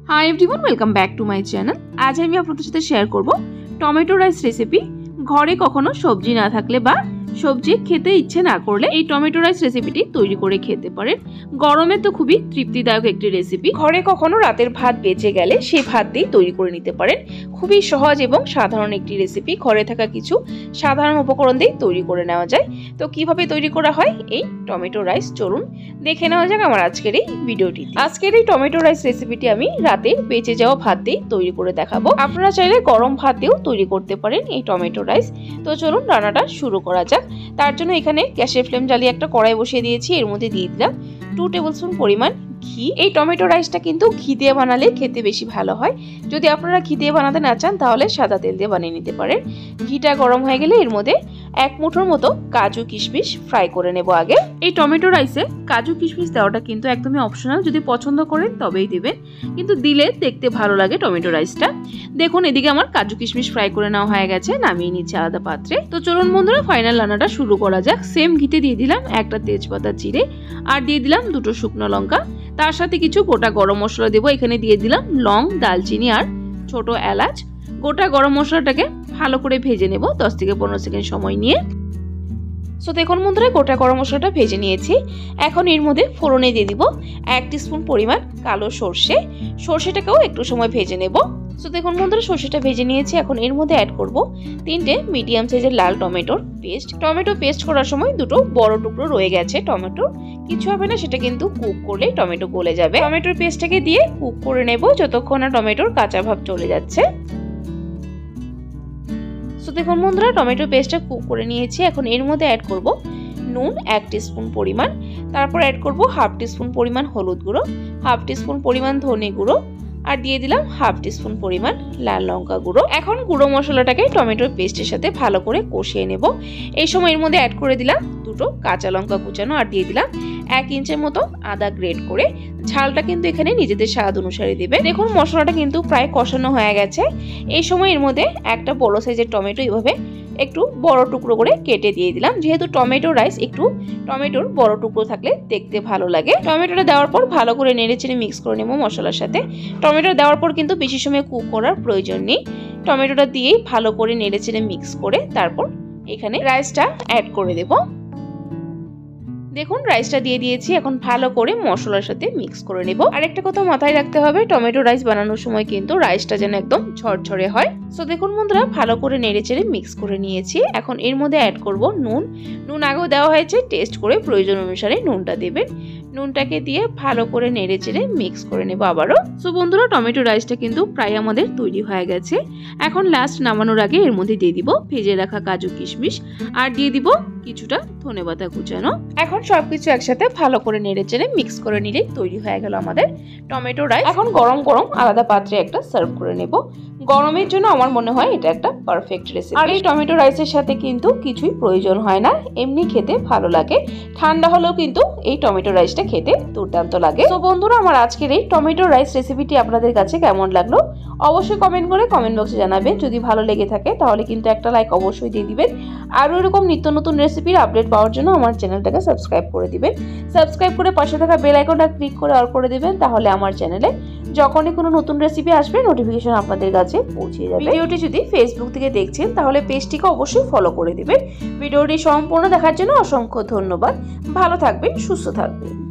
High everyone welcome back to my channel. आज আমি আপনাদের সাথে শেয়ার করব টমেটো রাইস রেসিপি। ঘরে কখনো সবজি না থাকলে বা সবজি খেতে ইচ্ছে না করলে এই টমেটো রাইস রেসিপিটি তৈরি করে খেতে পারেন। গরমে তো খুবই তৃপ্তিদায়ক একটি রেসিপি। ঘরে কখনো রাতের ভাত বেঁচে গেলে সেই ভাত দিয়ে তৈরি করে নিতে পারেন। খুবই সহজ এবং সাধারণ একটি রেসিপি। ঘরে থাকা কিছু সাধারণ উপকরণ দিয়ে তৈরি করে নেওয়া যায়। তো কিভাবে তৈরি করা হয় এই টমেটো রাইস, চলুন দেখে নেওয়া যাক আমার আজকের এই ভিডিওটি। আজকের এই টমেটো রাইস রেসিপিটি আমি রাতের বেঁচে যাওয়া ভাত দিয়ে তৈরি করে দেখাবো। আপনারা চাইলে গরম ভাত দিয়েও তৈরি করতে পারেন এই টমেটো রাইস। তো চলুন রান্নাটা শুরু করা যাক। তার জন্য এখানে গ্যাসের ফ্লেম জ্বালিয়ে একটা কড়াই বসিয়ে দিয়েছি। এর মধ্যে দিয়ে দিলাম 2 টেবিলস্পুন পরিমাণ ঘি। এই টমেটো রাইসটা কিন্তু ঘি দিয়ে বানালে খেতে বেশি ভালো হয়। যদি আপনারা ঘি দিয়ে বানাতে না চান তাহলে সাদা তেল দিয়ে বানিয়ে নিতে পারেন। ঘিটা গরম হয়ে গেলে এর মধ্যে 1 মুঠোর মতো কাজু কিশমিশ ফ্রাই করে নেব আগে। এই টমেটো রাইসে কাজু কিশমিশ দেওয়াটা কিন্তু একদমই অপশনাল, যদি পছন্দ করেন তবেই দেবেন, কিন্তু দিলে দেখতে ভালো লাগে টমেটো রাইসটা। দেখুন এদিকে আমার কাজু কিশমিশ ফ্রাই করে নেওয়া হয়ে গেছে, নামিয়ে নিচ্ছি আলাদা পাত্রে। তো চলুন বন্ধুরা ফাইনাল রান্নাটা শুরু করা যাক। সেম ঘিতে দিয়ে দিলাম একটা তেজপাতা চিড়ে, আর দিয়ে দিলাম 2টো শুকনো লঙ্কা। তার সাথে কিছু গোটা গরম মশলা দেবো। এখানে দিয়ে দিলাম লং, দালচিনি আর ছোট এলাচ। গোটা গরম মশলাটাকে ভালো করে ভেজে নেব 10 থেকে 15 সেকেন্ড সময় নিয়ে। সো দেখুন বন্ধুরা গোটা গরম মশলাটা ভেজে নিয়েছি। এখন এর মধ্যে ফোড়নে দিয়ে দিব 1 টিস্পুন পরিমাণ কালো সর্ষে। সর্ষেটাকেও একটু সময় ভেজে নেব। সো দেখুন বন্ধুরা সর্ষেটা ভেজে নিয়েছি। এখন এর মধ্যে অ্যাড করব 3টে মিডিয়াম সাইজের লাল টমেটোর পেস্ট। টমেটো পেস্ট করার সময় 2টো বড় টুকরো রয়ে গেছে টমেটো, কিছু হবে না, সেটা কিন্তু কুক করলে টমেটো গলে যাবে। টমেটোর পেস্টটাকে দিয়ে কুক করে নেব যতক্ষণ না টমেটোর কাঁচা ভাব চলে যাচ্ছে। সো দেখুন বন্ধুরা টমেটো পেস্টটা কুক করে নিয়েছি। এখন এর মধ্যে অ্যাড করব নুন 1 টিস্পুন পরিমাণ, তারপর অ্যাড করব 1/2 টিস্পুন পরিমাণ হলুদ গুঁড়ো, 1/2 টিস্পুন পরিমাণ ধনে গুঁড়ো, আর দিয়ে দিলাম 1/2 টিস্পুন পরিমাণ লাল লঙ্কা গুঁড়ো। এখন গুঁড়ো মশলাটাকে টমেটোর পেস্টের সাথে ভালো করে কষিয়ে নেব। এই সময় এর মধ্যে অ্যাড করে দিলাম 2টো কাঁচা লঙ্কা কুচানো, আর দিয়ে দিলাম 1 ইঞ্চের মতো আদা গ্রেট করে। ঝালটা কিন্তু এখানে নিজেদের স্বাদ অনুসারে দেবে। দেখুন মশলাটা কিন্তু প্রায় কষানো হয়ে গেছে। এই সময় এর মধ্যে একটা বড় সাইজের টমেটো এইভাবে একটু বড় টুকরো করে কেটে দিয়ে দিলাম। যেহেতু টমেটো রাইস একটু টমেটোর বড় টুকরো থাকলে দেখতে ভালো লাগে। টমেটোটা দেওয়ার পর ভালো করে নেড়েচেড়ে মিক্স করে নেব মশলার সাথে। টমেটো দেওয়ার পর কিন্তু বেশি সময় কুক করার প্রয়োজন নেই। টমেটোটা দিয়েই ভালো করে নেড়েচেড়ে মিক্স করে তারপর এখানে রাইসটা অ্যাড করে দেব। দেখুন রাইসটা দিয়ে দিয়েছি। এখন ভালো করে মশলার সাথে মিক্স করে নেব। আর একটা কথা মাথায় রাখতে হবে, টমেটো রাইস বানানোর সময় কিন্তু রাইসটা যেন একদম ঝরঝরে হয়। সো দেখুন বন্ধুরা ভালো করে নেড়েচেড়ে মিক্স করে নিয়েছি। এখন এর মধ্যে অ্যাড করব নুন। নুন আগেও দেওয়া হয়েছে, টেস্ট করে প্রয়োজন অনুসারে নুনটা দেবেন। নুনটাকে দিয়ে ভালো করে নেড়েচেড়ে মিক্স করে নেব আবারও। সো বন্ধুরা টমেটো রাইসটা কিন্তু প্রায় আমাদের তৈরি হয়ে গেছে। এখন লাস্ট নামানোর আগে এর মধ্যে দিয়ে দিব ভেজে রাখা কাজু কিশমিশ, আর দিয়ে দিব কিছুটা ধনেপাতা কুচানো। এখন সবকিছু একসাথে ভালো করে নেড়েচেড়ে মিক্স করে নিলেই তৈরি হয়ে গেল আমাদের টমেটো রাইস। এখন গরম গরম আলাদা পাত্রে একটা সার্ভ করে নেব। গরমের জন্য আমার মনে হয় এটা একটা পারফেক্ট রেসিপি। আর এই টমেটো রাইসের সাথে কিন্তু কিছুই প্রয়োজন হয় না, এমনি খেতে ভালো লাগে। ঠান্ডা হলেও কিন্তু এই টমেটো রাইসটা খেতে দুর্দান্ত লাগে। তো বন্ধুরা আমার আজকের এই টমেটো রাইস রেসিপিটি আপনাদের কাছে কেমন লাগলো অবশ্যই কমেন্ট করে কমেন্ট বক্সে জানাবেন। যদি ভালো লেগে থাকে তাহলে কিন্তু একটা লাইক অবশ্যই দিয়ে দিবেন। আরও এরকম নিত্য নতুন রেসিপির আপডেট পাওয়ার জন্য আমার চ্যানেলটাকে সাবস্ক্রাইব করে দিবেন। সাবস্ক্রাইব করে পাশে থাকা বেল আইকনটা ক্লিক করে অল করে দিবেন, তাহলে আমার চ্যানেলে যখনই কোনো নতুন রেসিপি আসবে নোটিফিকেশন আপনাদের কাছে পৌঁছে যাবে। ভিডিওটি যদি ফেসবুক থেকে দেখছেন তাহলে পেজটিকে অবশ্যই ফলো করে দিবেন। ভিডিওটি সম্পূর্ণ দেখার জন্য অসংখ্য ধন্যবাদ। ভালো থাকবেন, সুস্থ থাকবেন।